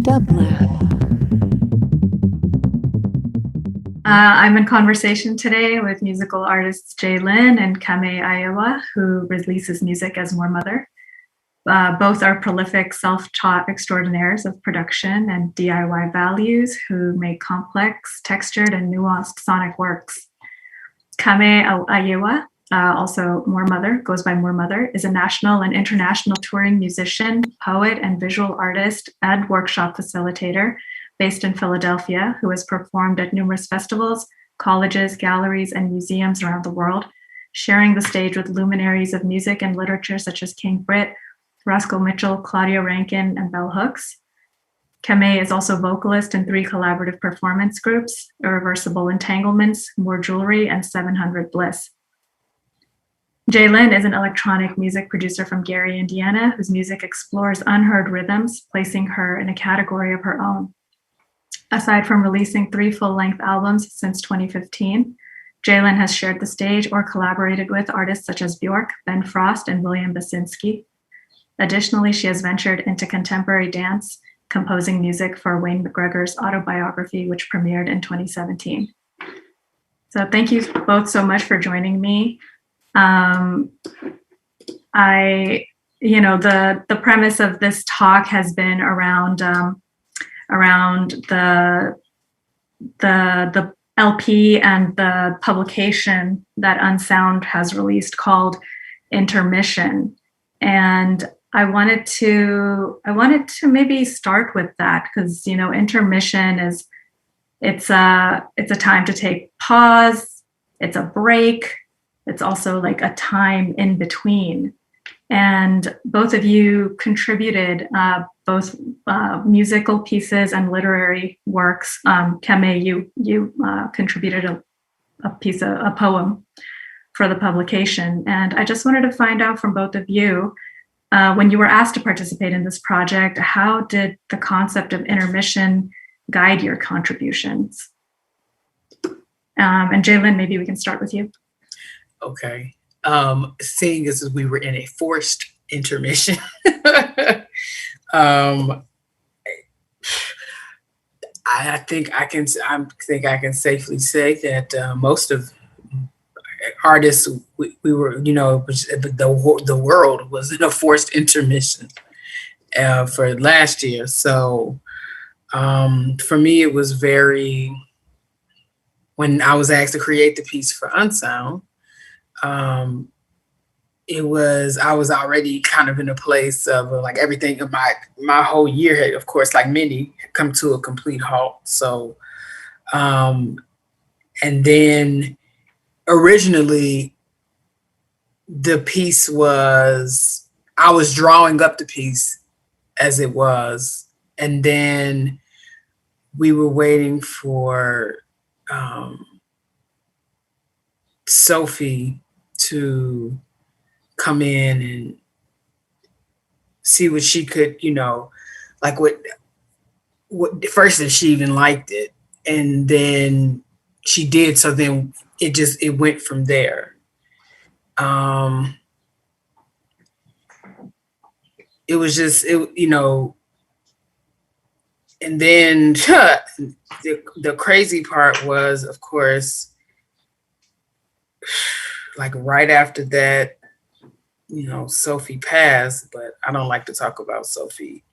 dublab. I'm in conversation today with musical artists Jlin and Kame Iowa, who releases music as Moor Mother. Both are prolific self-taught extraordinaires of production and DIY values who make complex, textured, and nuanced sonic works. Kame Iowa, also Moor Mother, goes by Moor Mother, is a national and international touring musician, poet, and visual artist and workshop facilitator based in Philadelphia, who has performed at numerous festivals, colleges, galleries, and museums around the world, sharing the stage with luminaries of music and literature such as King Britt, Roscoe Mitchell, Claudia Rankin, and Bell Hooks. Kame is also vocalist in 3 collaborative performance groups, Irreversible Entanglements, More Jewelry, and 700 Bliss. Jlin is an electronic music producer from Gary, Indiana, whose music explores unheard rhythms, placing her in a category of her own. Aside from releasing 3 full-length albums since 2015, Jlin has shared the stage or collaborated with artists such as Bjork, Ben Frost, and William Basinski. Additionally, she has ventured into contemporary dance, composing music for Wayne McGregor's autobiography, which premiered in 2017. So thank you both so much for joining me. The premise of this talk has been around the LP and the publication that Unsound has released called Intermission. And I wanted to maybe start with that because, intermission it's a time to take pause. It's a break. It's also like a time in between. And both of you contributed both musical pieces and literary works. Kame, you contributed a poem for the publication. And I just wanted to find out from both of you, when you were asked to participate in this project, how did the concept of intermission guide your contributions? And Jlin, maybe we can start with you. Okay. Seeing as we were in a forced intermission, I think I can safely say that most of artists we were, the world was in a forced intermission for last year. So for me, it was when I was asked to create the piece for Unsound, I was already kind of in a place of like everything of my whole year had, of course, like many, come to a complete halt. So, and then originally the piece I was drawing up the piece as it was. And then we were waiting for Sophie to come in and see what she could, like what first if she even liked it, and then she did. So then it went from there. It was just and then the crazy part was, of course, like right after that, Sophie passed, but I don't like to talk about Sophie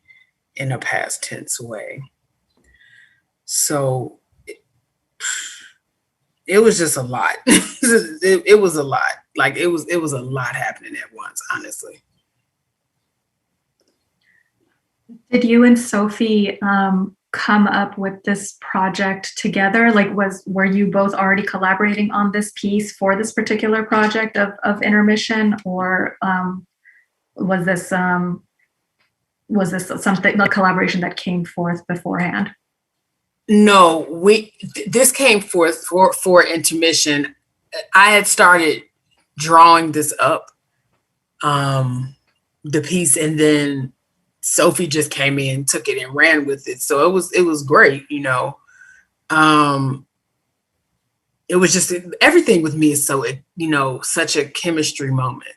in a past tense way. So it was just a lot. It was a lot. Like it was a lot happening at once, honestly. Did you and Sophie come up with this project together? Like, were you both already collaborating on this piece for this particular project of Intermission, or was this something, a collaboration that came forth beforehand? No, this came forth for Intermission. I had started drawing this up, the piece, and then Sophie just came in, took it, and ran with it. So it was great, It was just, everything with me is so, such a chemistry moment,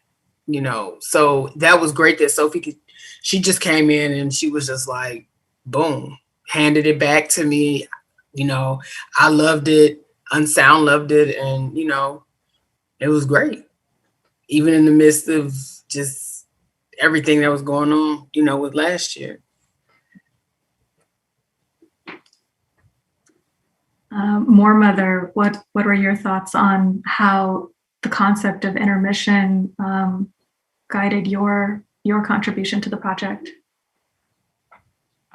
So that was great that Sophie she just came in and she was just like, boom, handed it back to me. You know, I loved it. Unsound loved it, and you know, it was great. Even in the midst of just everything that was going on, you know, with last year. Moor Mother, what are your thoughts on how the concept of intermission guided your contribution to the project?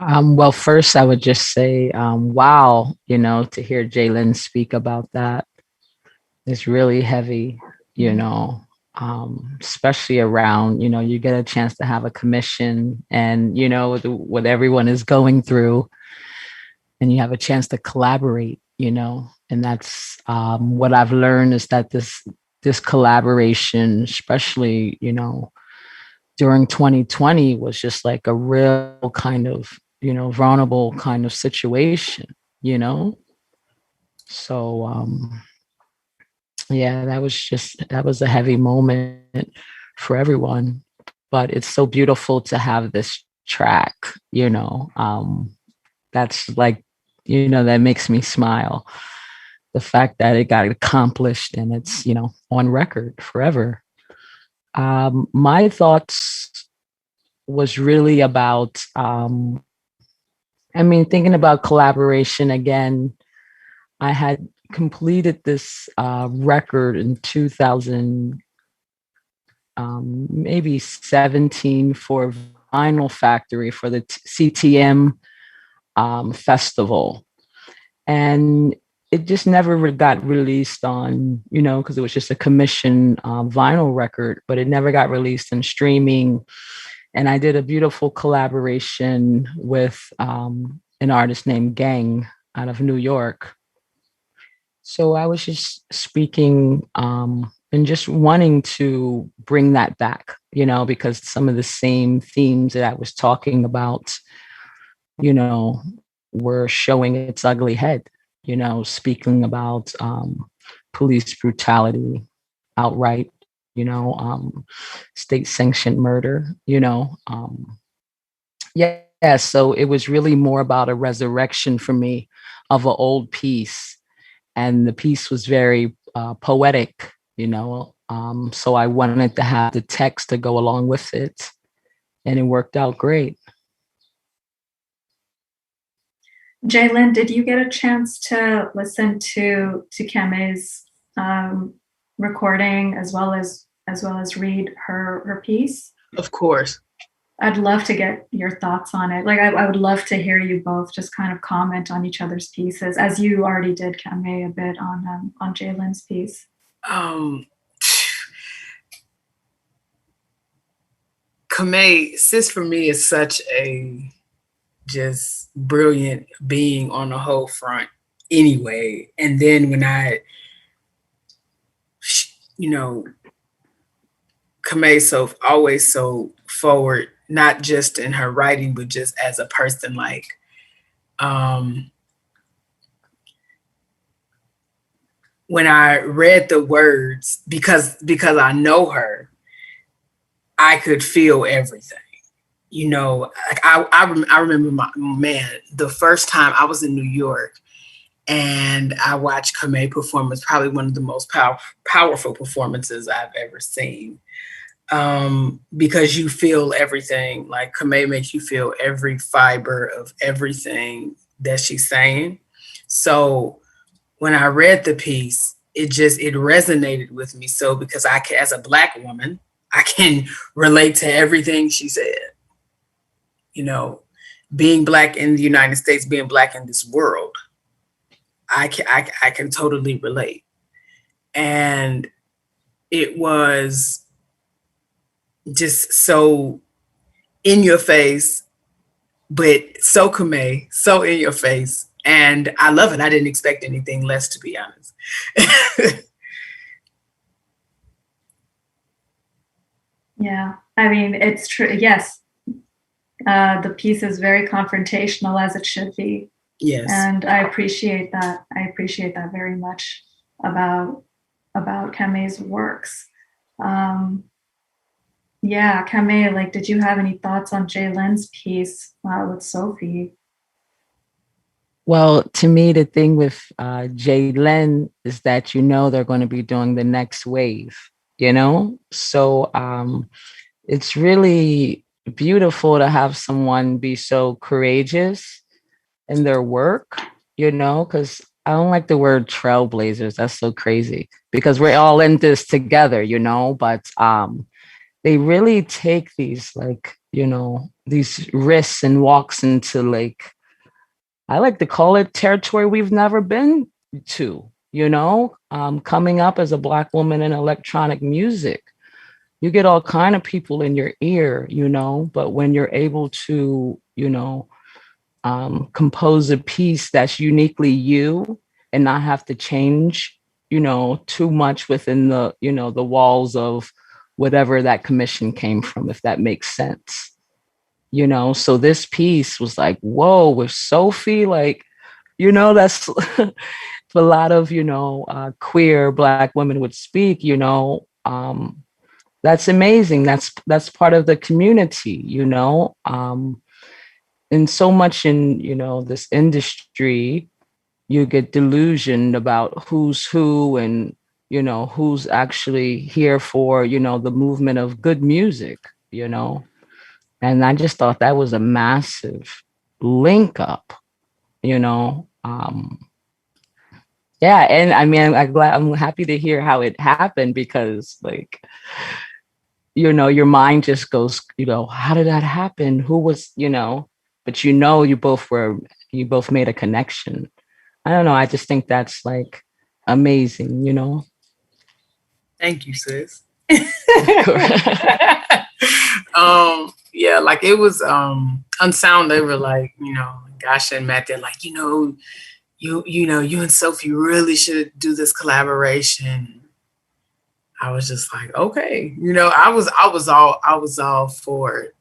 Well, first, I would just say, wow, you know, to hear Jlin speak about that is really heavy, you know, especially around, you know, you get a chance to have a commission and, you know, what everyone is going through, and you have a chance to collaborate, you know, and that's what I've learned is that this collaboration, especially, you know, during 2020 was just like a real kind of, you know, vulnerable kind of situation, you know? So, yeah, that was a heavy moment for everyone, but it's so beautiful to have this track, you know, that's like, you know, that makes me smile. The fact that it got accomplished and it's, you know, on record forever. My thoughts was really about I mean, thinking about collaboration again, I had completed this record in 2000 maybe 17 for Vinyl Factory for the CTM festival, and it just never got released on, you know, because it was just a commission vinyl record, but it never got released in streaming. And I did a beautiful collaboration with an artist named Gang out of New York. So I was just speaking and just wanting to bring that back, you know, because some of the same themes that I was talking about, you know, were showing its ugly head, you know, speaking about police brutality outright, you know, state sanctioned murder, you know. Yeah, so it was really more about a resurrection for me of an old piece. And the piece was very poetic, you know. So I wanted to have the text to go along with it. And it worked out great. Jlin, did you get a chance to listen to Keme's recording as well as read her piece? Of course. I'd love to get your thoughts on it. Like, I would love to hear you both just kind of comment on each other's pieces, as you already did, Keme, a bit on Jaylin's piece. Kame, sis for me is such a just brilliant being on the whole front anyway. And then when I, you know, Kame so always so forward, not just in her writing, but just as a person, like, when I read the words, because I know her, I could feel everything. You know, like I remember my man, the first time I was in New York and I watched Kame perform. It's probably one of the most powerful performances I've ever seen. Because you feel everything. Like Kame makes you feel every fiber of everything that she's saying. So when I read the piece, it resonated with me. So because as a Black woman, I can relate to everything she said. You know, being Black in the United States, being Black in this world, I can totally relate. And it was just so in your face, but so Kame, so in your face. And I love it. I didn't expect anything less, to be honest. Yeah, I mean, it's true. Yes, the piece is very confrontational, as it should be. Yes. And I appreciate that. I appreciate that very much about Keme's works. Yeah, Keme, like, did you have any thoughts on Jaylin's piece with Sophie? Well, to me, the thing with Jlin is that they're going to be doing the next wave. So it's really beautiful to have someone be so courageous in their work. Because I don't like the word trailblazers. That's so crazy because we're all in this together. But they really take these these risks and walks into I like to call it territory we've never been to, coming up as a Black woman in electronic music. You get all kind of people in your ear, but when you're able to, compose a piece that's uniquely you and not have to change, too much within the, the walls of whatever that commission came from, if that makes sense. So this piece was like, whoa, with Sophie, that's a lot of queer Black women would speak. That's amazing. That's part of the community. And so much in this industry, you get delusioned about who's who and who's actually here for the movement of good music. And I just thought that was a massive link up, you know. Yeah, and I mean, I'm happy to hear how it happened because, your mind just goes, how did that happen? Who was, but you both made a connection. I don't know. I just think that's amazing. Thank you, sis. Yeah, it was Unsound. They were gosh, and Matt, they're you and Sophie really should do this collaboration. I was just like, okay, I was all for it.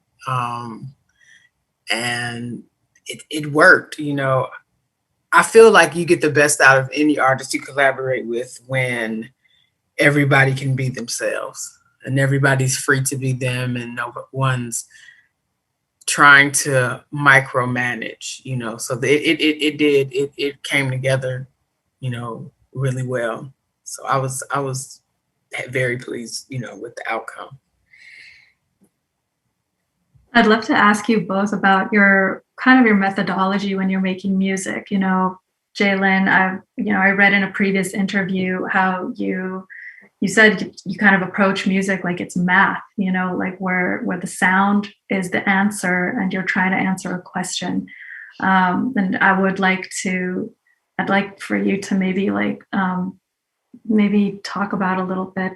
And it worked, I feel like you get the best out of any artist you collaborate with when everybody can be themselves and everybody's free to be them and no one's trying to micromanage, so it came together, really well. So I was very pleased, with the outcome. I'd love to ask you both about your methodology when you're making music. Jlin, I read in a previous interview how you said you kind of approach music like it's math, where the sound is the answer and you're trying to answer a question. And I'd like for you to maybe talk about a little bit,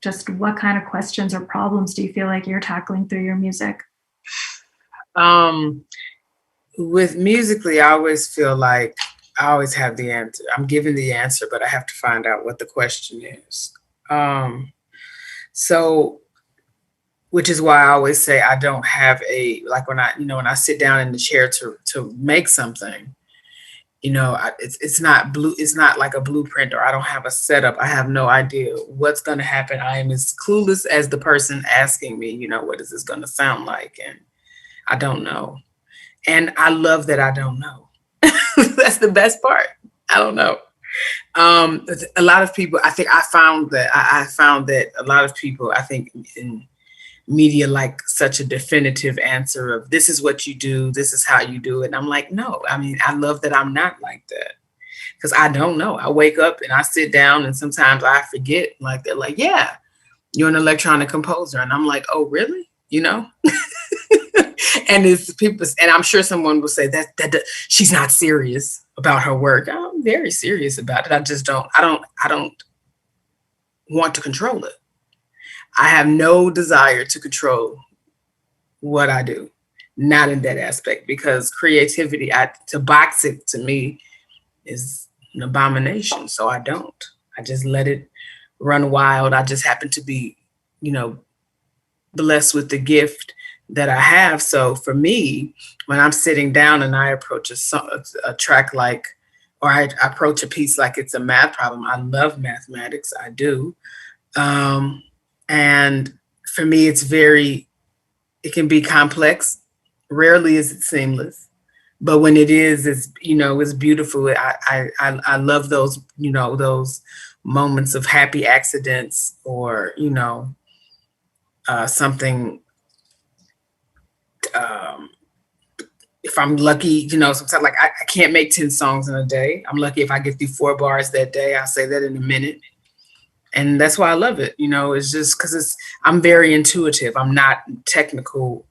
just what kind of questions or problems do you feel like you're tackling through your music? With musically, I always feel like I always have the answer. I'm given the answer, but I have to find out what the question is. So, which is why I always say I don't have when I sit down in the chair to make something, it's not like a blueprint, or I don't have a setup. I have no idea what's going to happen. I am as clueless as the person asking me, what is this going to sound like? And I don't know. And I love that I don't know. That's the best part. I don't know. A lot of people, I found that a lot of people, I think in media, like such a definitive answer of this is what you do, this is how you do it. And I'm like, no, I love that I'm not like that, because I don't know. I wake up and I sit down and sometimes I forget, they're like, yeah, you're an electronic composer. And I'm like, oh, really? And it's people, and I'm sure someone will say that she's not serious about her work. I'm very serious about it. I just don't want to control it. I have no desire to control what I do, not in that aspect, because creativity, to box it to me is an abomination. So I just let it run wild. I just happen to be, blessed with the gift that I have. So for me, when I'm sitting down and I approach a track or I approach a piece like it's a math problem, I love mathematics. I do. And for me, it can be complex. Rarely is it seamless. but when it is, it's, you know, it's beautiful. I love those, you know, those moments of happy accidents, or, you know, something, um, if I'm lucky, you know, sometimes like I can't make 10 songs in a day. I'm lucky if I get through 4 bars that day. I'll say that in a minute. And that's why I love it. You know, it's just because I'm very intuitive. I'm not technical,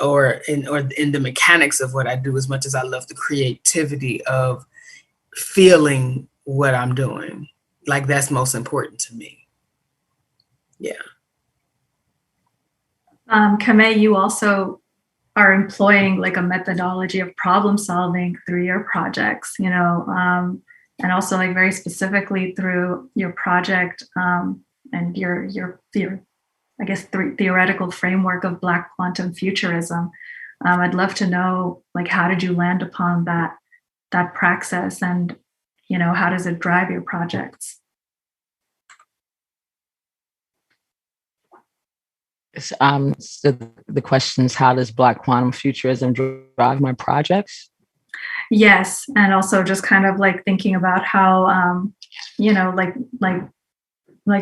or in the mechanics of what I do, as much as I love the creativity of feeling what I'm doing. Like, that's most important to me. Yeah. Kame, you also are employing like a methodology of problem solving through your projects, you know, and also like very specifically through your project, and your I guess theoretical framework of Black quantum futurism. I'd love to know, like, how did you land upon that praxis, and, you know, how does it drive your projects? So the question is, how does Black quantum futurism drive my projects? Yes, and also just kind of like thinking about how, you know, like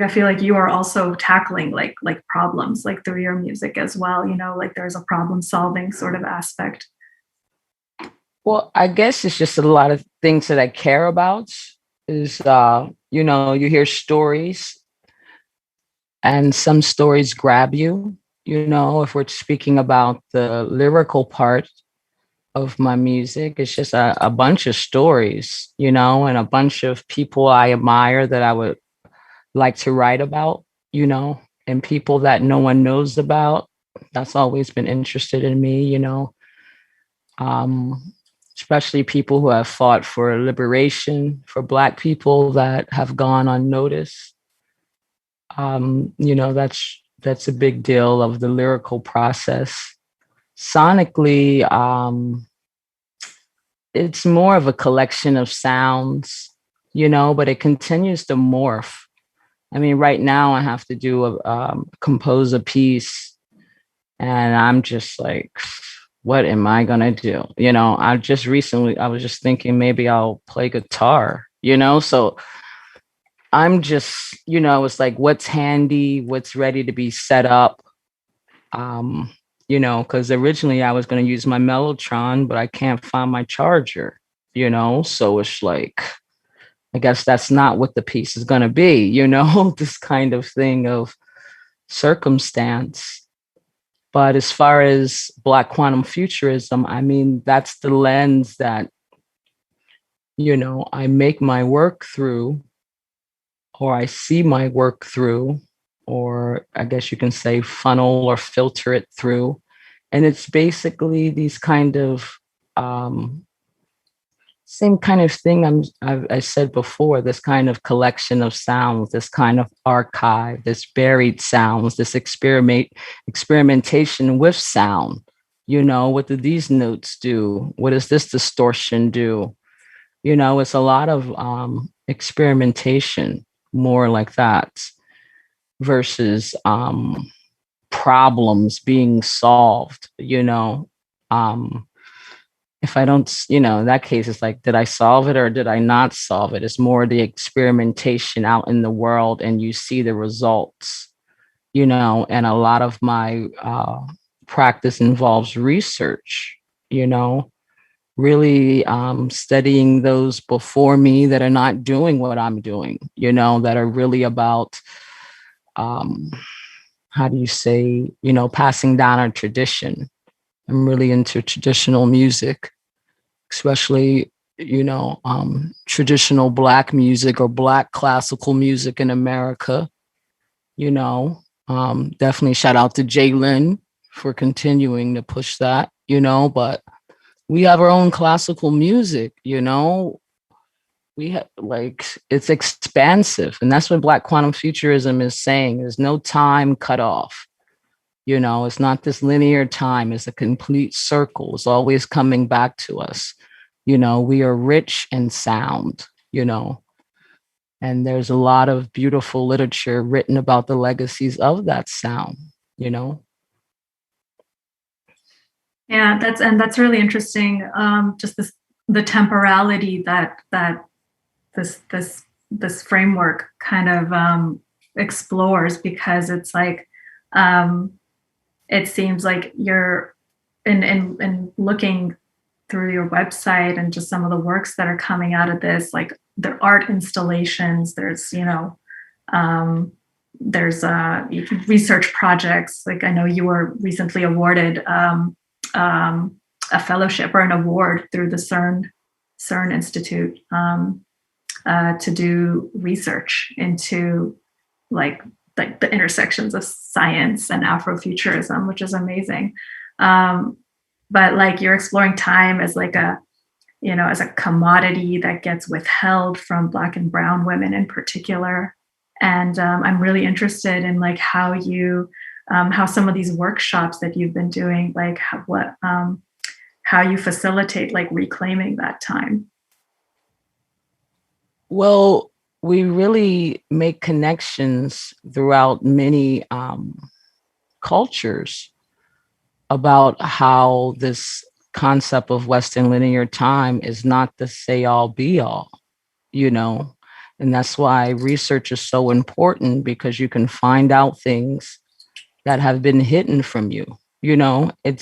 I feel like you are also tackling like problems like through your music as well. You know, like there's a problem solving sort of aspect. Well, I guess it's just a lot of things that I care about. Is you know, you hear stories, and some stories grab you. You know, if we're speaking about the lyrical part of my music, it's just a bunch of stories, you know, and a bunch of people I admire that I would like to write about, you know, and people that no one knows about. That's always been interested in me, you know, um, especially people who have fought for liberation for Black people that have gone unnoticed. You know, that's a big deal of the lyrical process. Sonically, it's more of a collection of sounds, you know, but it continues to morph. I mean, right now I have to compose a piece, and I'm just like, what am I gonna do? You know, I was just thinking maybe I'll play guitar, you know? So I'm just, you know, it's like what's handy, what's ready to be set up. Um, you know, because originally I was gonna use my Mellotron, but I can't find my charger, you know? So it's like, I guess that's not what the piece is going to be, you know, this kind of thing of circumstance. But as far as Black quantum futurism, I mean, that's the lens that, you know, I make my work through, or I see my work through, or I guess you can say funnel or filter it through. And it's basically these kind of same kind of thing I said before, this kind of collection of sounds, this kind of archive, this buried sounds, this experimentation with sound. You know, what do these notes do? What does this distortion do? You know, it's a lot of experimentation, more like that, versus problems being solved, you know. If I don't, you know, in that case, it's like, did I solve it or did I not solve it? It's more the experimentation out in the world, and you see the results, you know, and a lot of my practice involves research, you know, really studying those before me that are not doing what I'm doing, you know, that are really about, um, how do you say, you know, passing down our tradition. I'm really into traditional music, especially, you know, traditional Black music or Black classical music in America. You know, definitely shout out to Jlin for continuing to push that, you know, but we have our own classical music, you know. We have, like, it's expansive. And that's what Black quantum futurism is saying. There's no time cut off. You know, it's not this linear time, it's a complete circle. It's always coming back to us. You know, we are rich in sound, you know, and there's a lot of beautiful literature written about the legacies of that sound, you know. Yeah, that's really interesting. Just the temporality that this framework kind of explores, because it's like it seems like you're in looking through your website and just some of the works that are coming out of this, like the art installations, there's there's research projects. Like I know you were recently awarded a fellowship or an award through the CERN Institute to do research into like the intersections of science and Afrofuturism, which is amazing. But like you're exploring time as like a, you know, as a commodity that gets withheld from Black and Brown women in particular. And I'm really interested in like how some of these workshops that you've been doing, like how you facilitate like reclaiming that time. Well, we really make connections throughout many cultures about how this concept of Western linear time is not the say all be all, you know, and that's why research is so important, because you can find out things that have been hidden from you. You know, it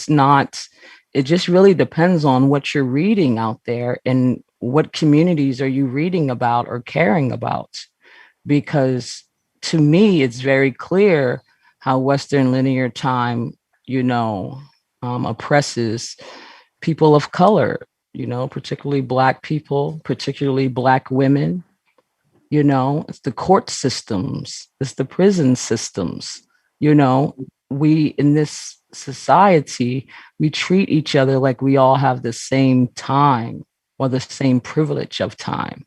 just really depends on what you're reading out there and what communities are you reading about or caring about. Because to me, it's very clear how Western linear time, you know, oppresses people of color, you know, particularly Black people, particularly Black women. You know, it's the court systems, it's the prison systems. You know, we in this society, we treat each other like we all have the same time or the same privilege of time,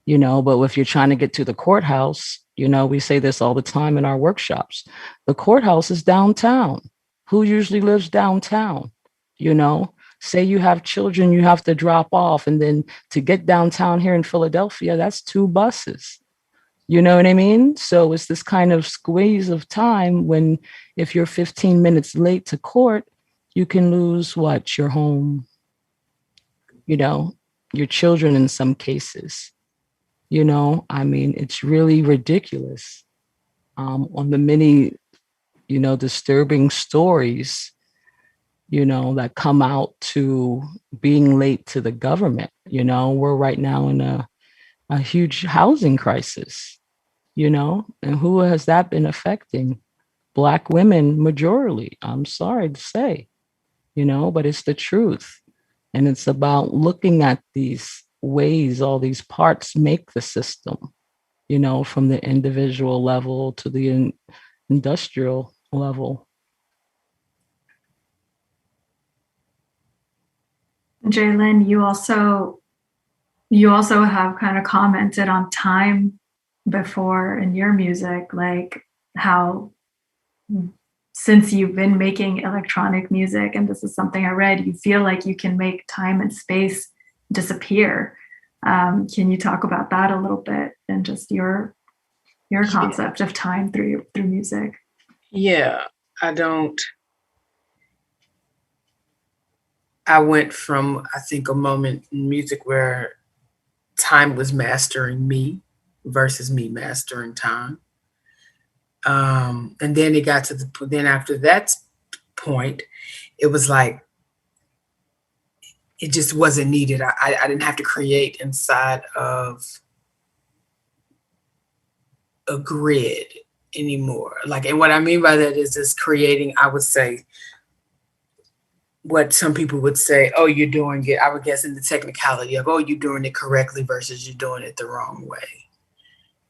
you know. But if you're trying to get to the courthouse, you know, we say this all the time in our workshops, the courthouse is downtown. Who usually lives downtown? You know, say you have children you have to drop off, and then to get downtown here in Philadelphia, that's 2 buses. You know what I mean? So it's this kind of squeeze of time when, if you're 15 minutes late to court, you can lose what? Your home, you know, your children in some cases. You know, I mean, it's really ridiculous. On the many, you know, disturbing stories, you know, that come out to being late to the government. You know, we're right now in a huge housing crisis, you know, and who has that been affecting? Black women majorly. I'm sorry to say, you know, but it's the truth. And it's about looking at these ways all these parts make the system, you know, from the individual level to the industrial level. Jlin, you also have kind of commented on time before in your music, like how since you've been making electronic music, and this is something I read, you feel like you can make time and space disappear. Can you talk about that a little bit and just your concept of time through music? Yeah, I went from, I think, a moment in music where time was mastering me versus me mastering time. And then it got to then after that point, it was like, it just wasn't needed. I didn't have to create inside of a grid anymore. Like, and what I mean by that is just creating, I would say, what some people would say, oh, you're doing it, I would guess in the technicality of, oh, you're doing it correctly versus you're doing it the wrong way.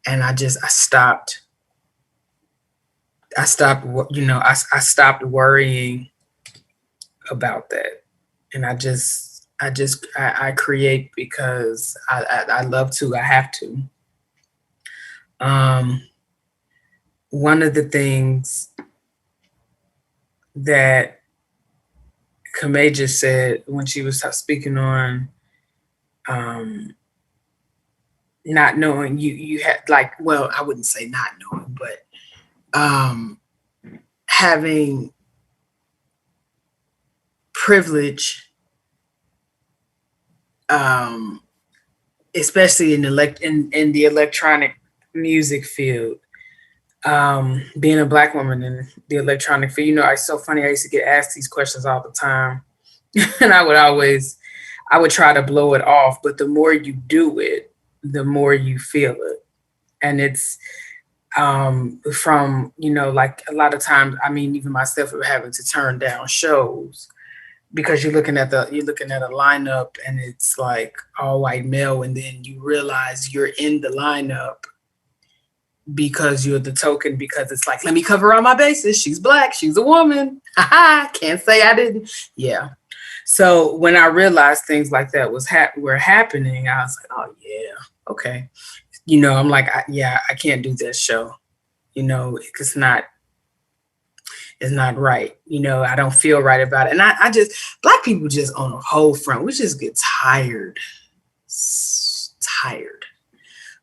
And I stopped, you know, I stopped worrying about that. And I create because I love to, I have to. One of the things that Kamei just said when she was speaking on not knowing, you had like, well, I wouldn't say not knowing, but having privilege, especially in the electronic music field. Being a Black woman in the electronic field, you know, it's so funny. I used to get asked these questions all the time, and I would try to blow it off. But the more you do it, the more you feel it, and it's from, you know, like a lot of times. I mean, even myself, we're having to turn down shows because you're looking at a lineup and it's like all white male, and then you realize you're in the lineup because you're the token, because it's like, let me cover all my bases. She's Black, she's a woman. Can't say I didn't. Yeah. So when I realized things like that were happening, I was like, oh yeah, okay. You know, I'm like, I can't do this show. You know, it's not right. You know, I don't feel right about it. And I just, Black people just on a whole front, we just get tired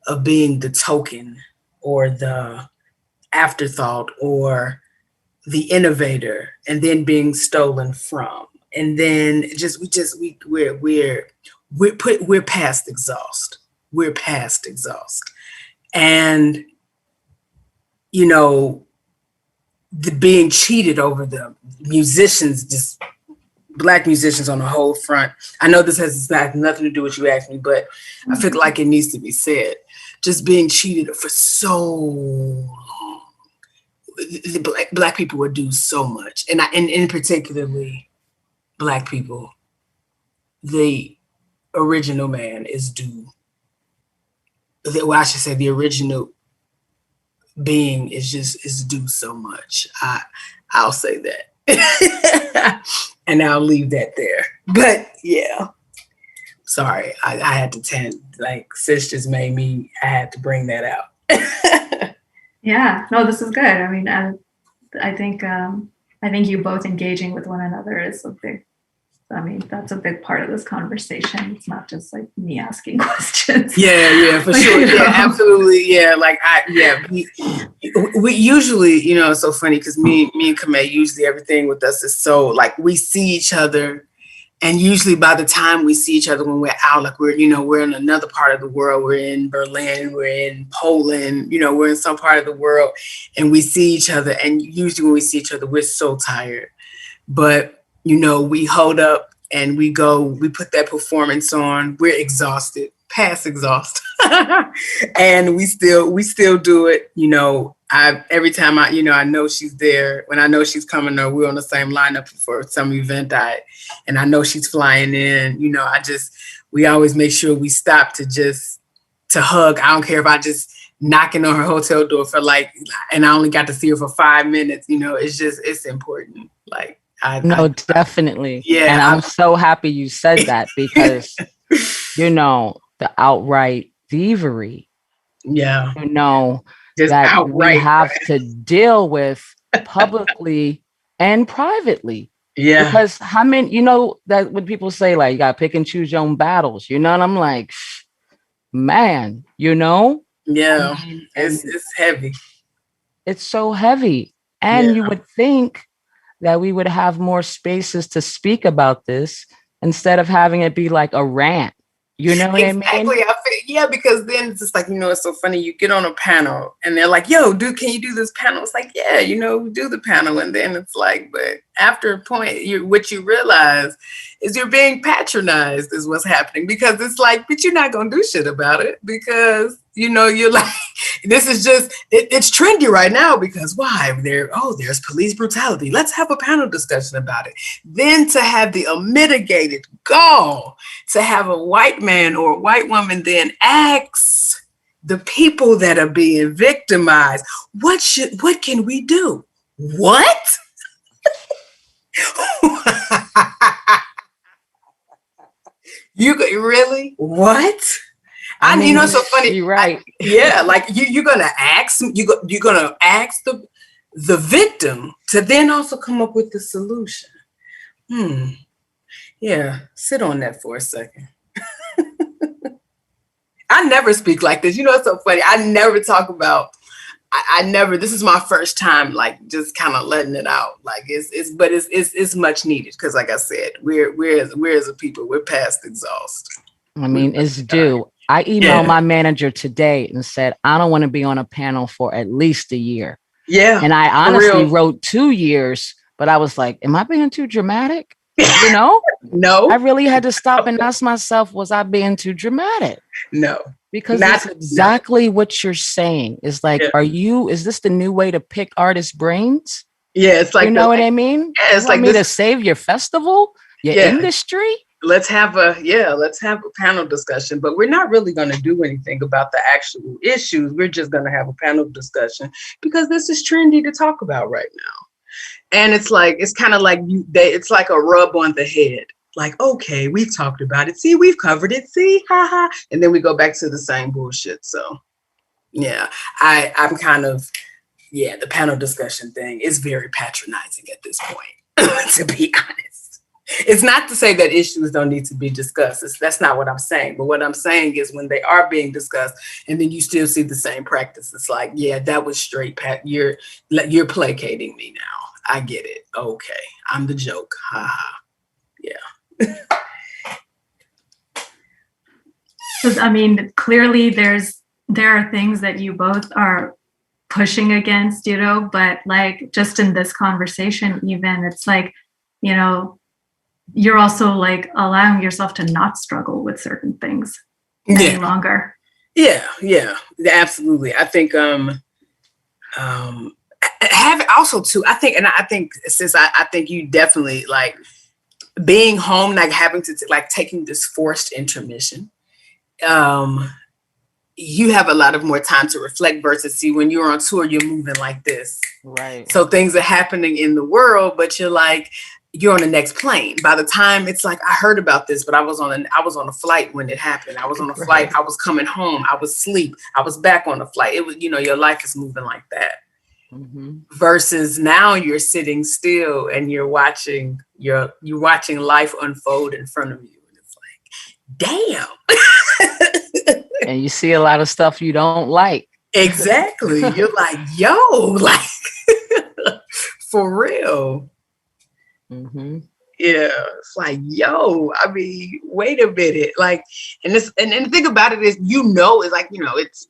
of being the token or the afterthought or the innovator, and then being stolen from. And then we're past exhaust. We're past exhaust. And, you know, the being cheated over, the musicians, just Black musicians on the whole front. I know this has nothing to do with you asking me, but I feel like it needs to be said. Just being cheated for so long. The Black people would do so much, and in particularly Black people, the original man is due. Well, I should say the original being is due so much. I'll say that, and I'll leave that there. But yeah, sorry, I had to tend, like, sis just made me. I had to bring that out. Yeah, no, this is good. I mean, I think you both engaging with one another is a big. I mean, that's a big part of this conversation. It's not just like me asking questions. Yeah, for sure. Yeah, absolutely. Yeah, like we usually, you know, it's so funny because me and Kamei, usually everything with us is so like we see each other. And usually by the time we see each other when we're out, like we're in another part of the world, we're in Berlin, we're in Poland, you know, we're in some part of the world, and we see each other. And usually when we see each other, we're so tired. But, you know, we hold up and we put that performance on. We're exhausted, past exhaust. And we still do it. You know, every time I know she's there, when I know she's coming, or we're on the same lineup for some event, and I know she's flying in, you know, we always make sure we stop to hug. I don't care if I just knocking on her hotel door and I only got to see her for 5 minutes, you know, it's important. Like, definitely. Yeah. And I'm so happy you said that because, you know, the outright thievery, yeah, you know, just that outright, we have to deal with publicly and privately. Yeah. Because how many, you know, that when people say like, you got to pick and choose your own battles, you know, and I'm like, man, you know? Yeah, it's heavy. It's so heavy. And you would think that we would have more spaces to speak about this instead of having it be like a rant. You know what I mean? Exactly. Yeah, because then it's just like, you know, it's so funny. You get on a panel and they're like, yo, dude, can you do this panel? It's like, yeah, you know, we do the panel. And then it's like, but after a point, what you realize is you're being patronized is what's happening, because it's like, but you're not going to do shit about it because, you know, you're like, this is just, it's trendy right now because why? There's police brutality. Let's have a panel discussion about it. Then to have the unmitigated gall to have a white man or a white woman then ask the people that are being victimized, what can we do? What? You really? What? I mean, you know, it's so funny. You're right. Like you're gonna ask the victim to then also come up with the solution. Yeah, sit on that for a second. I never speak like this. You know, it's so funny. I never talk about I never, this is my first time, like just kind of letting it out. Like it's much needed. Cause like I said, we're as a people, we're past exhaust. I mean, it's due. I emailed my manager today and said, I don't want to be on a panel for at least a year. Yeah. And I honestly wrote 2 years, but I was like, am I being too dramatic? You know? No. I really had to stop and ask myself, was I being too dramatic? No. Because that's exactly what you're saying. It's like, is this the new way to pick artists' brains? Yeah, it's like, you know what I mean? Yeah, it's like me to save your festival, your industry. Let's have a panel discussion, but we're not really going to do anything about the actual issues. We're just going to have a panel discussion because this is trendy to talk about right now. And it's like, it's kind of like it's like a rub on the head. Like, okay, we've talked about it. See, we've covered it. See, haha. And then we go back to the same bullshit. So yeah, I'm kind of, the panel discussion thing is very patronizing at this point, to be honest. It's not to say that issues don't need to be discussed. That's not what I'm saying. But what I'm saying is when they are being discussed and then you still see the same practice, it's like, yeah, that was straight, Pat. You're placating me now. I get it. Okay. I'm the joke. Haha. Yeah. Because I mean, clearly there are things that you both are pushing against, you know, but like just in this conversation, even it's like, you know, you're also like allowing yourself to not struggle with certain things any longer. Yeah, absolutely. I think have also too, I think since I think you definitely like being home, like having to like taking this forced intermission, you have a lot of more time to reflect versus see when you're on tour, you're moving like this. Right. So things are happening in the world, but you're on the next plane. By the time it's like, I heard about this, but I was on a flight when it happened. I was on a flight. I was coming home. I was asleep. I was back on the flight. It was, you know, your life is moving like that. Mm-hmm. Versus now you're sitting still and you're watching life unfold in front of you. And it's like, damn. And you see a lot of stuff you don't like. Exactly. You're like, yo, like for real. Mm-hmm. Yeah, it's like, yo, I mean, wait a minute. Like, and the thing about it is, you know, it's like, you know, it's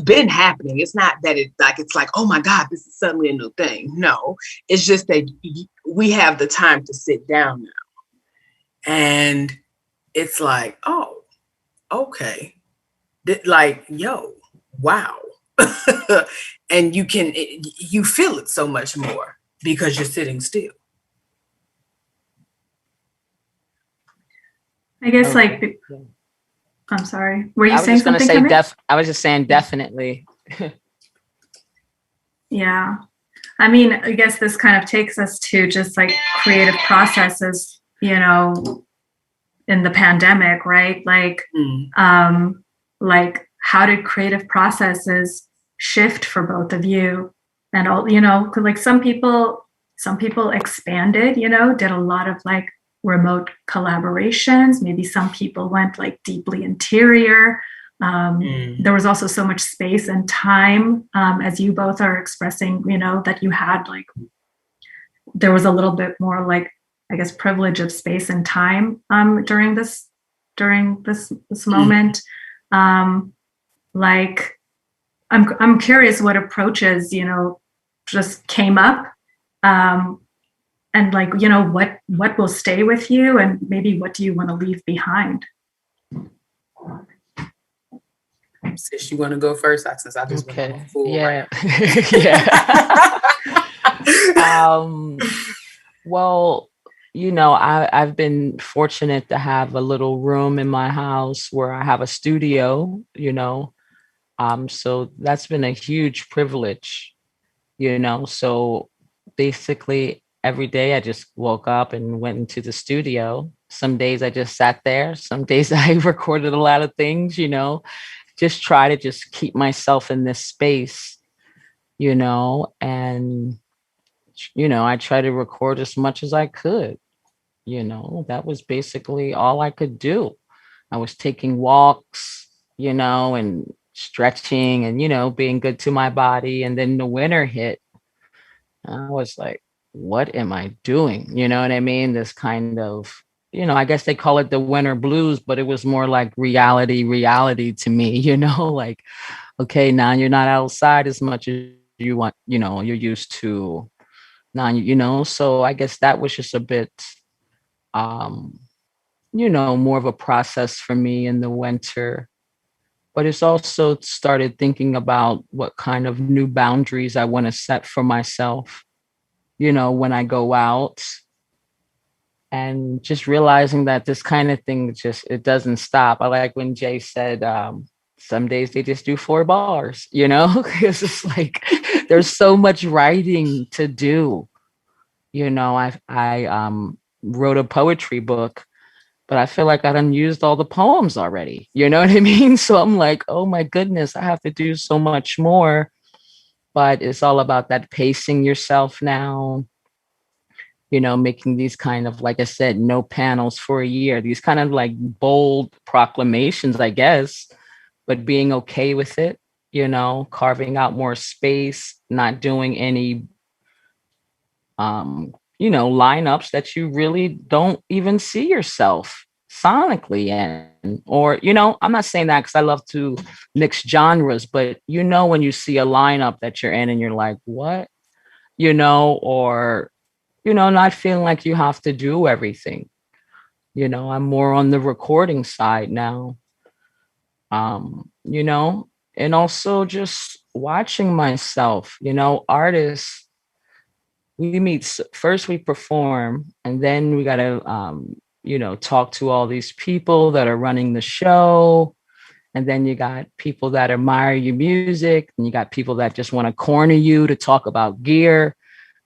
been happening. It's not that it's like, oh my God, this is suddenly a new thing. No, it's just that we have the time to sit down now. And it's like, oh, okay. Like, yo, wow. And you feel it so much more because you're sitting still. I guess I'm sorry. Were you saying something? I was just saying definitely. Yeah. I mean, I guess this kind of takes us to just like creative processes, you know, in the pandemic, right? Like, like how did creative processes shift for both of you? And all, you know, like some people expanded, you know, did a lot of like remote collaborations. Maybe some people went like deeply interior. There was also so much space and time, as you both are expressing, you know, that you had like, there was a little bit more like, I guess, privilege of space and time during this moment. Like, I'm curious what approaches, you know, just came up. And like, you know, what will stay with you and maybe what do you want to leave behind? Sis, you want to go first? Since I just went on a fool, yeah. Right? Yeah. Well, you know, I've been fortunate to have a little room in my house where I have a studio, you know. So that's been a huge privilege, you know. So basically every day I just woke up and went into the studio. Some days I just sat there. Some days I recorded a lot of things, you know, just try to just keep myself in this space, you know, and, you know, I try to record as much as I could, you know, that was basically all I could do. I was taking walks, you know, and stretching and, being good to my body. And then the winter hit. I was like, what am I doing? You know what I mean? This kind of, I guess they call it the winter blues, but it was more like reality to me, like, okay, now you're not outside as much as you want, you're used to now, so I guess that was just a bit, um, more of a process for me in the winter. But it's also started thinking about what kind of new boundaries I want to set for myself, when I go out, and just realizing that this kind of thing it doesn't stop. I like when Jay said, some days they just do 4 bars, because it's like there's so much writing to do. I wrote a poetry book, but I feel like I done used all the poems already. You know what I mean? So I'm like, oh my goodness, I have to do so much more. But it's all about that pacing yourself now, making these kind of, like I said, no panels for a year, these kind of like bold proclamations, I guess, but being okay with it, carving out more space, not doing any, lineups that you really don't even see yourself sonically in. Or, I'm not saying that because I love to mix genres, but when you see a lineup that you're in and you're like, what? Or not feeling like you have to do everything. I'm more on the recording side now. And also just watching myself, artists, we meet first, we perform, and then we got to, talk to all these people that are running the show. And then you got people that admire your music, and you got people that just want to corner you to talk about gear.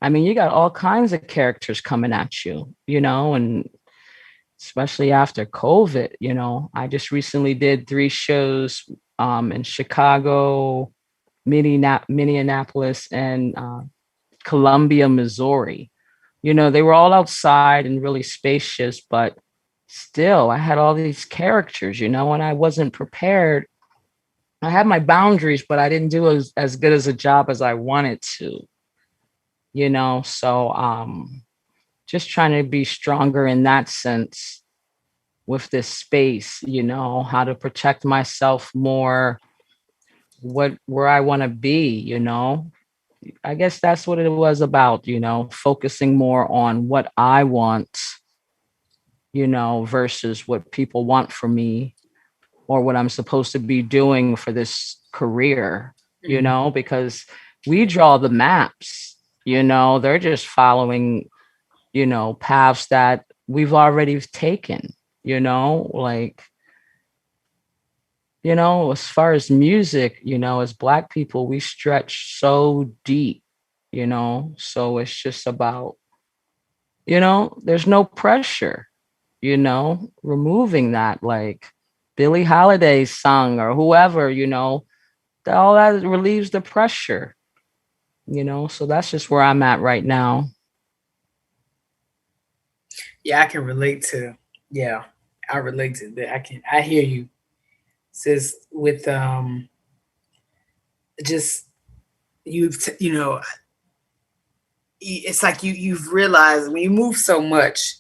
I mean, you got all kinds of characters coming at you, and especially after COVID, I just recently did 3 shows in Chicago, Minneapolis, and Columbia, Missouri. They were all outside and really spacious, but still I had all these characters, and I wasn't prepared. I had my boundaries, but I didn't do as good as a job as I wanted to. So just trying to be stronger in that sense with this space, how to protect myself more, where I want to be. I guess that's what it was about, focusing more on what I want, versus what people want from me, or what I'm supposed to be doing for this career, because we draw the maps. They're just following, paths that we've already taken, like, as far as music, as Black people, we stretch so deep, so it's just about, there's no pressure, removing that, like Billie Holiday's song or whoever, all that relieves the pressure. So that's just where I'm at right now. Yeah, I can relate to. Yeah, I relate to that. I hear you. Says with just it's like you've realized when you move so much,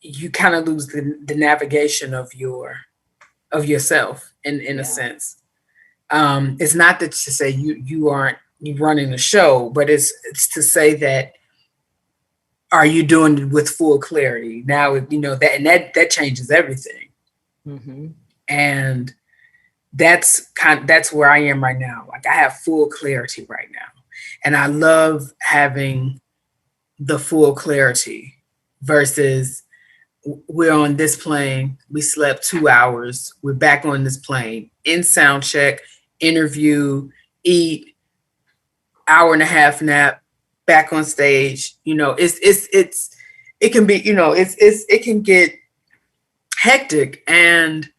you kind of lose the navigation of yourself in a sense. It's not that to say you aren't running the show, but it's to say that, are you doing it with full clarity now? That changes everything. Mm-hmm. And that's where I am right now. Like, I have full clarity right now, and I love having the full clarity versus we're on this plane, we slept 2 hours, we're back on this plane, in sound check, interview, eat, hour and a half nap, back on stage. It can be, it can get hectic. And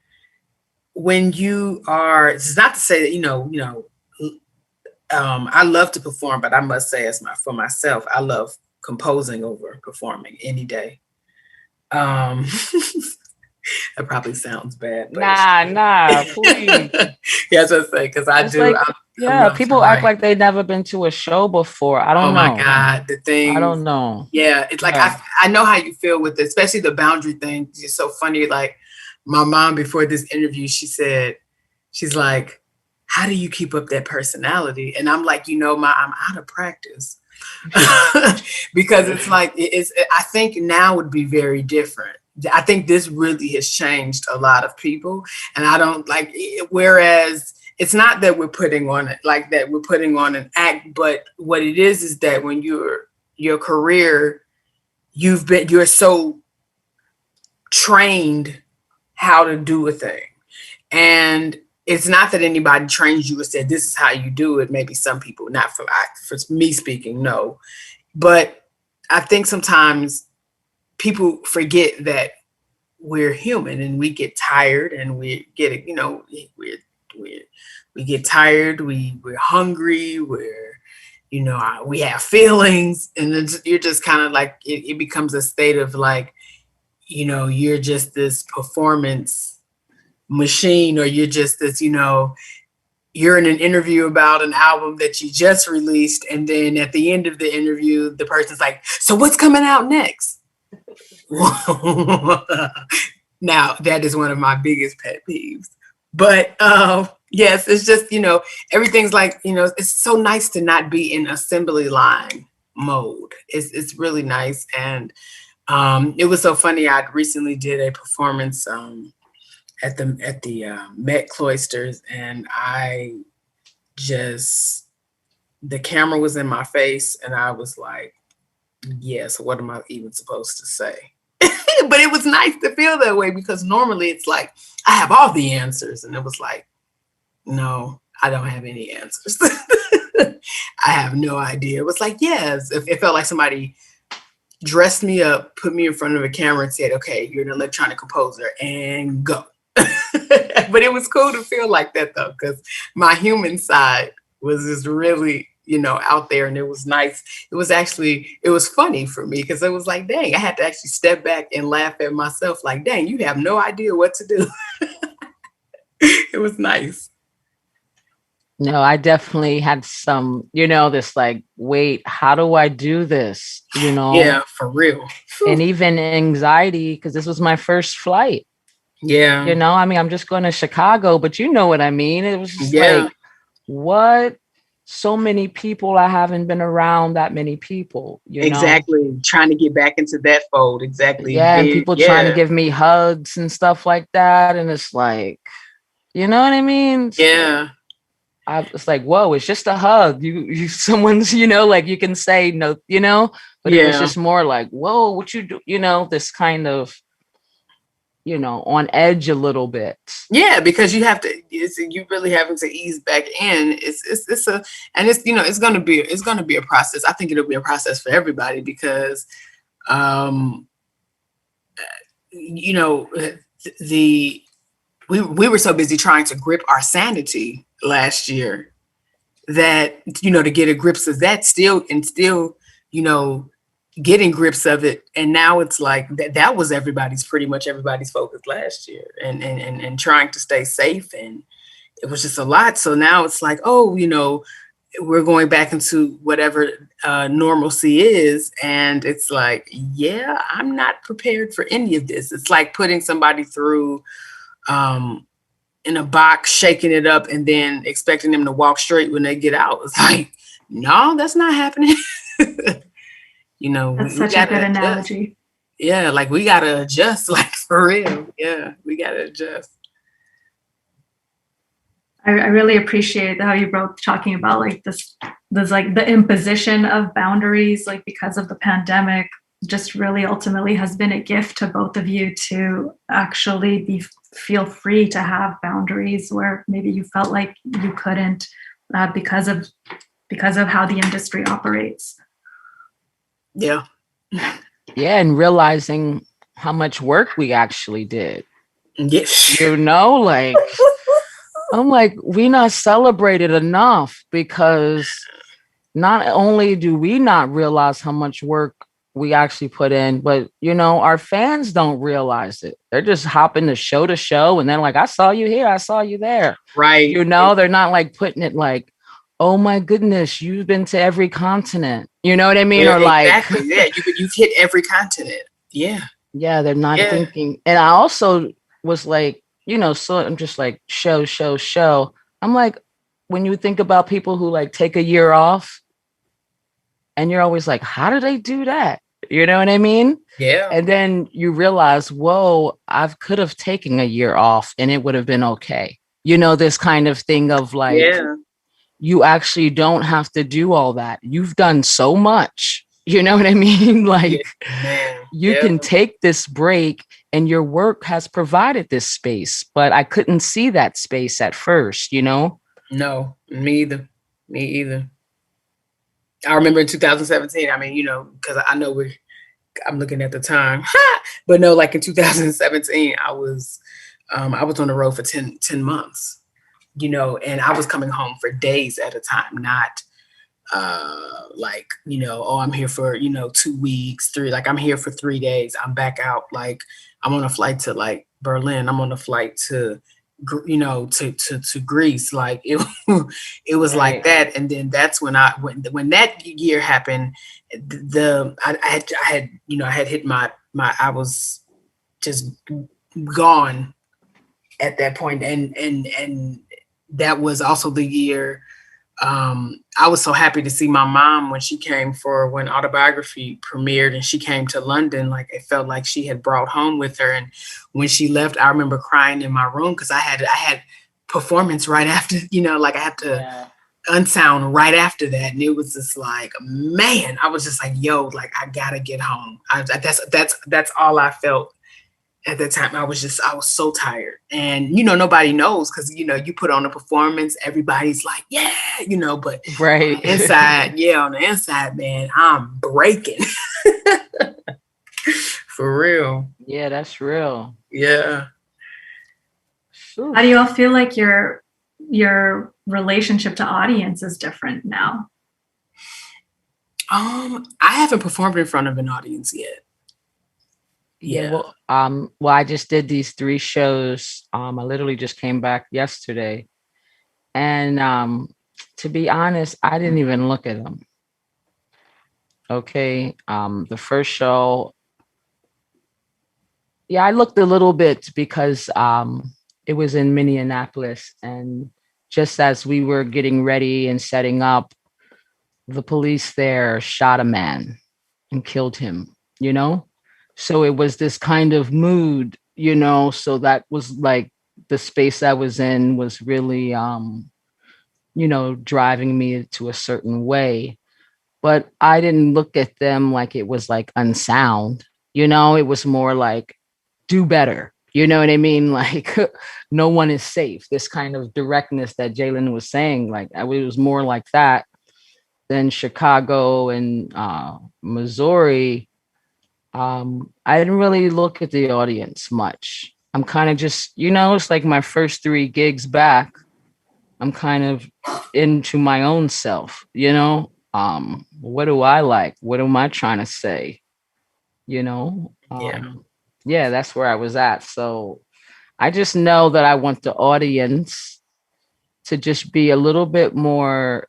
when you are, it's not to say that, I love to perform, but I must say, for myself, I love composing over performing any day. That probably sounds bad, but Nah, please. yeah, that's what I say, because I It's do. like, I yeah, love to people act write. like they've never been to a show before. I Oh don't my know. God, the I things. don't know. Yeah, it's like Yeah. I know how you feel with it, especially the boundary thing. It's so funny. Like my mom before this interview, she's like, "How do you keep up that personality?" And I'm like, Ma, I'm out of practice. Because it's like I think now would be very different. I think this really has changed a lot of people, and I don't like it, whereas it's not that we're putting on it like that we're putting on an act, but what it is that when your career, you're so trained how to do a thing. And it's not that anybody trains you and said this is how you do it. Maybe some people, not for me speaking, no. But I think sometimes people forget that we're human and we get tired and we get it, we get tired, we're hungry, we have feelings, and then you're just kind of like it becomes a state of like, you're just this performance machine, or you're just this, you're in an interview about an album that you just released, and then at the end of the interview, the person's like, "So what's coming out next?" Now, that is one of my biggest pet peeves. But yes, it's just, everything's like, it's so nice to not be in assembly line mode. It's really nice. And it was so funny. I recently did a performance at the Met Cloisters, and the camera was in my face, and I was like, yes, what am I even supposed to say? But it was nice to feel that way, because normally it's like, I have all the answers. And it was like, no, I don't have any answers. I have no idea. It was like, yes, it felt like somebody dressed me up, put me in front of a camera and said, okay, you're an electronic composer, and go. But it was cool to feel like that, though, because my human side was just really, out there, and it was nice. It was funny for me, because it was like, dang, I had to actually step back and laugh at myself, like, dang, you have no idea what to do. It was nice. No, I definitely had some, this like, wait, how do I do this? Yeah, for real. And even anxiety, because this was my first flight. Yeah. I mean, I'm just going to Chicago, but you know what I mean? It was just like, what? So many people, I haven't been around that many people, Exactly. Trying to get back into that fold. Exactly. Yeah, and people trying to give me hugs and stuff like that. And it's like, you know what I mean? Yeah. It's like, whoa, it's just a hug. You someone's, like you can say no, but it was just more like, whoa, what you do, this kind of, on edge a little bit. Yeah, because you really having to ease back in. It's going to be a process. I think it'll be a process for everybody, because, we were so busy trying to grip our sanity last year that, to get a grips of that still, getting grips of it. And now it's like that was pretty much everybody's focus last year, and trying to stay safe. And it was just a lot. So now it's like, oh, we're going back into whatever normalcy is. And it's like, yeah, I'm not prepared for any of this. It's like putting somebody through in a box, shaking it up, and then expecting them to walk straight when they get out. It's like, no, that's not happening. That's such a good analogy. Yeah, like we gotta adjust, like for real. Yeah, we gotta adjust. I really appreciate how you wrote talking about like this like the imposition of boundaries, like because of the pandemic, just really ultimately has been a gift to both of you to actually feel free to have boundaries where maybe you felt like you couldn't because of how the industry operates. Yeah. Yeah, and realizing how much work we actually did. Yes. Like, I'm like, we not celebrated enough, because not only do we not realize how much work we actually put in, but you know, our fans don't realize it. They're just hopping to show, and then like, I saw you here, I saw you there. Right. You know, they're not like putting it like, oh my goodness, you've been to every continent. You know what I mean? Yeah, Or like, exactly. Yeah, you've hit every continent. Yeah. yeah, they're not Yeah. thinking. And I also was like, you know, so I'm just like, show. I'm like, when you think about people who like take a year off, and you're always like, how do they do that? You know what I mean? Yeah. And then you realize, whoa, I could have taken a year off and it would have been okay. You know, this kind of thing of like, Yeah. you actually don't have to do all that. You've done so much. You know what I mean? Like, Man. you can take this break and your work has provided this space, but I couldn't see that space at first, you know? No, me either. Me either. I remember in 2017, I mean, you know, because I know I'm looking at the time, but no, like in 2017, I was on the road for 10 months, you know, and I was coming home for days at a time, not like, you know, oh, I'm here for, you know, 2 weeks, 3, like I'm here for 3 days. I'm back out. Like I'm on a flight to like Berlin. I'm on a flight to, you know, to Greece. Like it was like that. And then that's when when that year happened, I had, you know, I had hit my, I was just gone at that point. And that was also the year I was so happy to see my mom when she came for when Autobiography premiered and she came to London. Like it felt like she had brought home with her. And when she left, I remember crying in my room because I had performance right after, you know, like I had to Unsound right after that. And it was just like, man, I was just like, yo, like I gotta get home. That's all I felt at that time. I was so tired. And, you know, nobody knows because, you know, you put on a performance, everybody's like, yeah, you know, but right. on the inside, man, I'm breaking. For real. Yeah, that's real. Yeah. How do you all feel like your relationship to audience is different now? I haven't performed in front of an audience yet. Yeah. Well, I just did these 3 shows. I literally just came back yesterday. And to be honest, I didn't even look at them. Okay. The first show, yeah, I looked a little bit because it was in Minneapolis. And just as we were getting ready and setting up, the police there shot a man and killed him, you know? So it was this kind of mood, you know, so that was like the space I was in was really, you know, driving me to a certain way. But I didn't look at them like it was like Unsound, you know, it was more like do better. You know what I mean? Like no one is safe. This kind of directness that Jlin was saying, like it was more like that than Chicago and Missouri. I didn't really look at the audience much. I'm kind of just, you know, it's like my first 3 gigs back. I'm kind of into my own self, you know? What do I like? What am I trying to say? You know? Yeah, that's where I was at. So I just know that I want the audience to just be a little bit more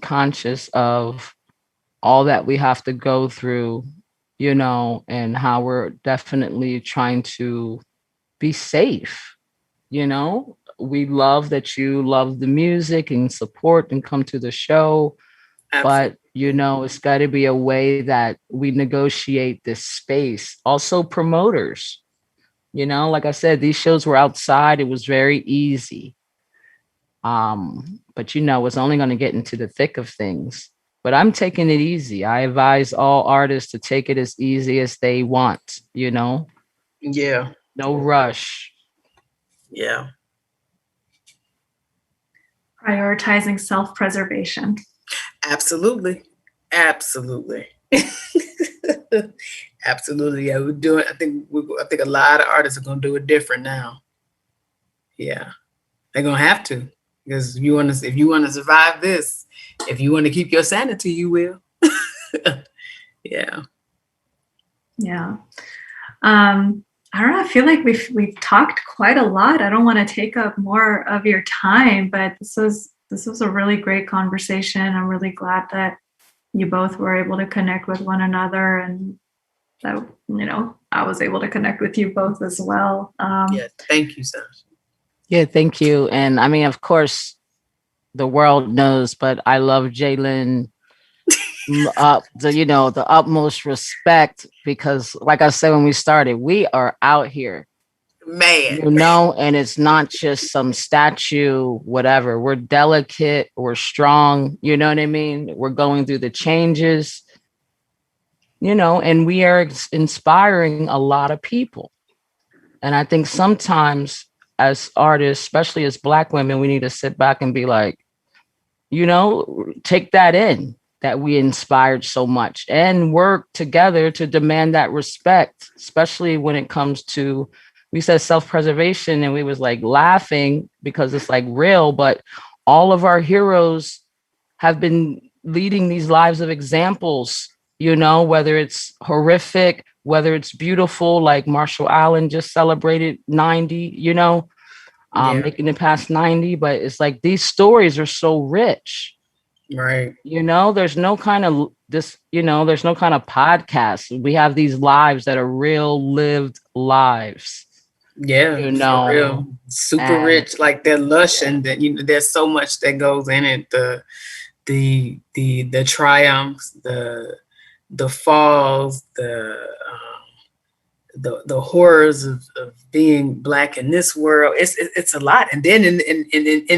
conscious of all that we have to go through, you know, and how we're definitely trying to be safe. You know, we love that you love the music and support and come to the show. Absolutely. But, you know, it's got to be a way that we negotiate this space. Also, promoters, you know, like I said, these shows were outside. It was very easy. But, you know, it's only going to get into the thick of things. But I'm taking it easy. I advise all artists to take it as easy as they want, you know? Yeah. No rush. Yeah. Prioritizing self-preservation. Absolutely. Absolutely. Absolutely. Yeah, we're doing, I think a lot of artists are going to do it different now. Yeah. They're going to have to. Because if you want to survive this, if you want to keep your sanity, you will. Yeah. Yeah. I don't know. I feel like we've talked quite a lot. I don't want to take up more of your time, but this was a really great conversation. I'm really glad that you both were able to connect with one another, and that I was able to connect with you both as well. Yeah, thank you, Sasha. Yeah, thank you. And I mean, of course, the world knows, but I love Jlin the utmost respect, because like I said when we started, we are out here, Man. and it's not just some statue, whatever. We're delicate, we're strong, you know what I mean? We're going through the changes, and we are inspiring a lot of people. And I think sometimes as artists, especially as Black women, we need to sit back and be like, take that in, that we inspired so much, and work together to demand that respect, especially when it comes to, we said self-preservation, and we was like laughing because it's like real, but all of our heroes have been leading these lives of examples, whether it's horrific, whether it's beautiful, like Marshall Allen just celebrated 90, making it past 90. But it's like these stories are so rich. Right. There's no kind of there's no kind of podcast. We have these lives that are real lived lives. Yeah, for real. Super rich, like they're lush, and that there's so much that goes in it. The triumphs, the falls, the horrors of being Black in this world. It's a lot, and then and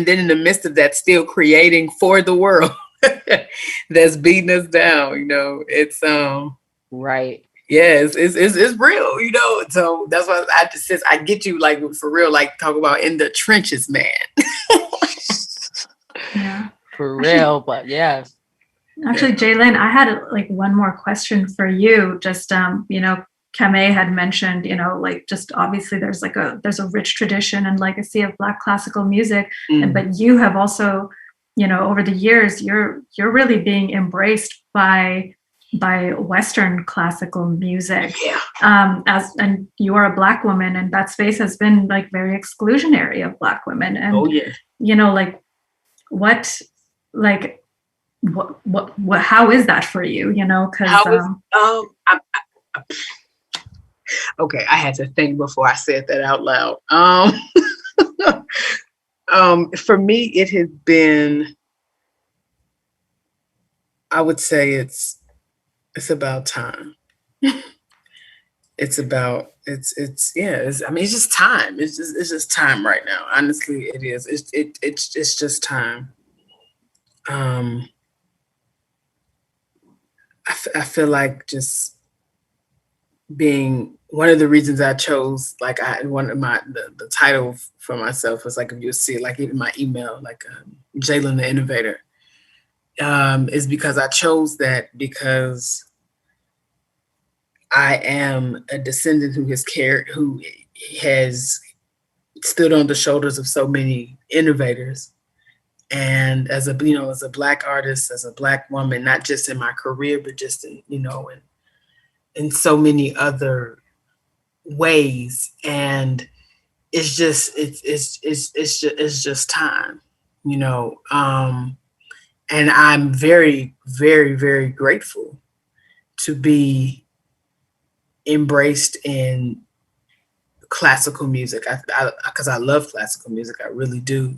then in the midst of that, still creating for the world that's beating us down. It's right. Yeah, it's real. So that's why I just says I get you, like, for real, like, talk about in the trenches, man. Yeah, for real. But yeah. Actually, Jlin, I had like one more question for you. Just Kame had mentioned, like, just obviously there's a rich tradition and legacy of Black classical music, but you have also, over the years, you're really being embraced by Western classical music. Yeah. And you are a Black woman, and that space has been like very exclusionary of Black women. And what how is that for you? Because okay, I had to think before I said that out loud. For me, it has been, I would say it's about time. It's just time. It's just time right now. Honestly, it is. It's just time. I feel like just being one of the reasons I chose, like, the title for myself was, like, if you see, like, even my email, like, Jlin the Innovator, is because I chose that because I am a descendant who has stood on the shoulders of so many innovators. And as a Black artist, as a Black woman, not just in my career, but just in so many other ways. And it's just time, and I'm very, very, very grateful to be embraced in classical music. Because I love classical music, I really do.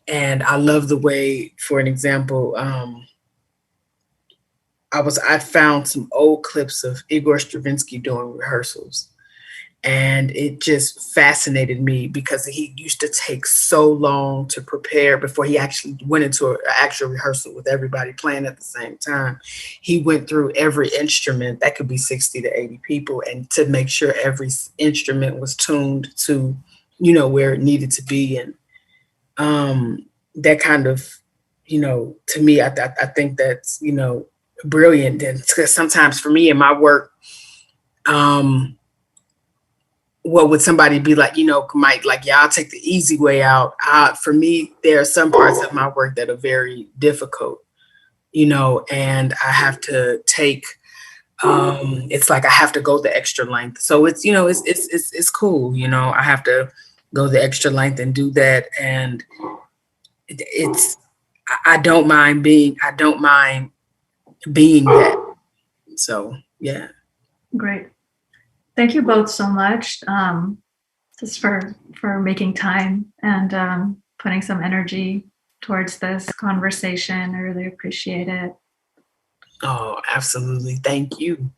And I love the way, for an example, I found some old clips of Igor Stravinsky doing rehearsals, and it just fascinated me because he used to take so long to prepare before he actually went into an actual rehearsal with everybody playing at the same time. He went through every instrument, that could be 60 to 80 people, and to make sure every instrument was tuned to, where it needed to be. And that kind of, to me, I think that's, brilliant. And because sometimes for me in my work, what would somebody be like, might like, yeah, I'll take the easy way out. For me, there are some parts of my work that are very difficult, and I have to take it's like I have to go the extra length. So it's, you know, it's cool. You know, I have to go the extra length and do that. And it's, I don't mind being that. So, yeah. Great. Thank you both so much, just for making time and putting some energy towards this conversation. I really appreciate it. Oh, absolutely. Thank you.